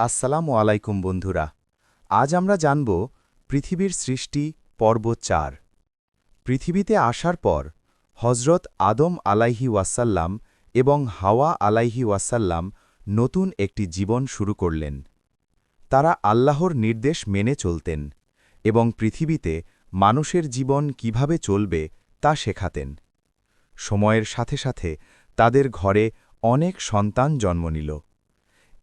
আসসালামু আলাইকুম বন্ধুরা। আজ আমরা জানব পৃথিবীর সৃষ্টি পর্ব ৪। পৃথিবীতে আসার পর হজরত আদম আলাইহি ওয়াসাল্লাম এবং হাওয়া আলাইহি ওয়াসাল্লাম নতুন একটি জীবন শুরু করলেন। তারা আল্লাহর নির্দেশ মেনে চলতেন এবং পৃথিবীতে মানুষের জীবন কিভাবে চলবে তা শেখাতেন। সময়ের সাথে সাথে তাদের ঘরে অনেক সন্তান জন্ম নিল।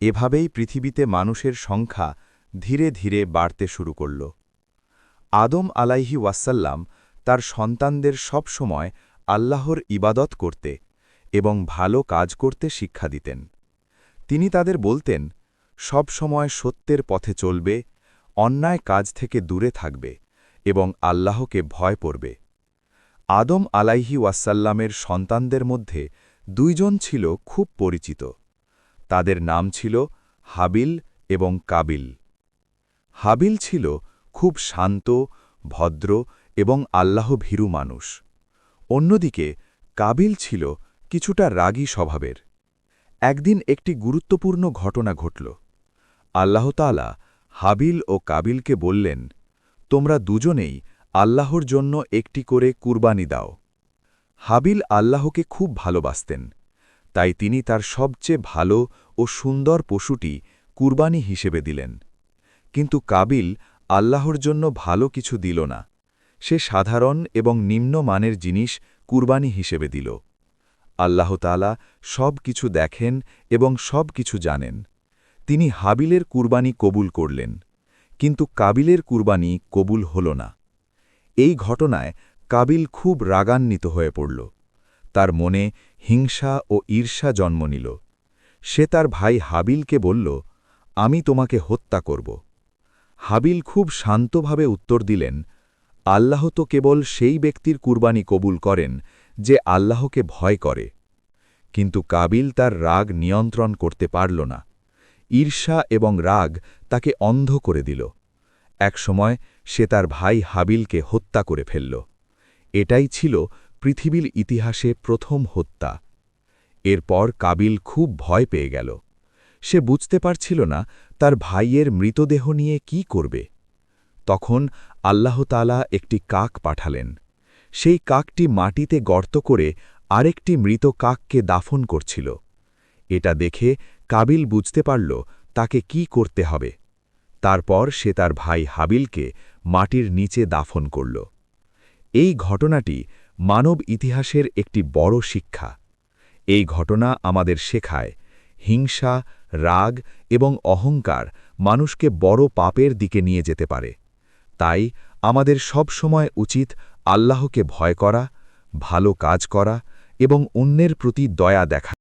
এভাবেই পৃথিবীতে মানুষের সংখ্যা ধীরে ধীরে বাড়তে শুরু করল। আদম আলাইহি ওয়াসাল্লাম তার সন্তানদের সব সময় আল্লাহর ইবাদত করতে এবং ভালো কাজ করতে শিক্ষা দিতেন। তিনি তাদের বলতেন, সব সময় সত্যের পথে চলবে, অন্যায় কাজ থেকে দূরে থাকবে এবং আল্লাহকে ভয় করবে। আদম আলাইহি ওয়াসাল্লামের সন্তানদের মধ্যে দুইজন ছিল খুব পরিচিত। তাদের নাম ছিল হাবিল এবং কাবিল। হাবিল ছিল খুব শান্ত, ভদ্র এবং আল্লাহভীরু মানুষ। অন্যদিকে কাবিল ছিল কিছুটা রাগী স্বভাবের। একদিন একটি গুরুত্বপূর্ণ ঘটনা ঘটল। আল্লাহ তাআলা হাবিল ও কাবিলকে বললেন, তোমরা দুজনেই আল্লাহর জন্য একটি করে কুরবানি দাও। হাবিল আল্লাহকে খুব ভালোবাসতেন, তাই তিনি তার সবচেয়ে ভালো ও সুন্দর পশুটি কুরবানি হিসেবে দিলেন। কিন্তু কাবিল আল্লাহর জন্য ভালো কিছু দিল না। সে সাধারণ এবং নিম্নমানের জিনিস কুরবানি হিসেবে দিল। আল্লাহ তাআলা সব কিছু দেখেন এবং সব কিছু জানেন। তিনি হাবিলের কুরবানি কবুল করলেন, কিন্তু কাবিলের কুরবানি কবুল হল না। এই ঘটনায় কাবিল খুব রাগান্বিত হয়ে পড়ল। তার মনে হিংসা ও ঈর্ষা জন্ম নিল। সে তার ভাই হাবিলকে বলল, আমি তোমাকে হত্যা করব। হাবিল খুব শান্তভাবে উত্তর দিলেন, আল্লাহ তো কেবল সেই ব্যক্তির কুরবানি কবুল করেন যে আল্লাহকে ভয় করে। কিন্তু কাবিল তার রাগ নিয়ন্ত্রণ করতে পারল না। ঈর্ষা এবং রাগ তাকে অন্ধ করে দিল। একসময় সে তার ভাই হাবিলকে হত্যা করে ফেলল। এটাই ছিল পৃথিবীর ইতিহাসে প্রথম হত্যা। এরপর কাবিল খুব ভয় পেয়ে গেল। সে বুঝতে পারছিল না তার ভাইয়ের মৃতদেহ নিয়ে কি করবে। তখন আল্লাহ তাআলা একটি কাক পাঠালেন। সেই কাকটি মাটিতে গর্ত করে আরেকটি মৃত কাককে দাফন করছিল। এটা দেখে কাবিল বুঝতে পারল তাকে কি করতে হবে। তারপর সে তার ভাই হাবিলকে মাটির নিচে দাফন করল। এই ঘটনাটি মানব ইতিহাসের একটি বড় শিক্ষা। এই ঘটনা আমাদের শেখায়, হিংসা, রাগ এবং অহংকার মানুষকে বড় পাপের দিকে নিয়ে যেতে পারে। তাই আমাদের সব সময় উচিত আল্লাহকে ভয় করা, ভালো কাজ করা এবং অন্যের প্রতি দয়া দেখা।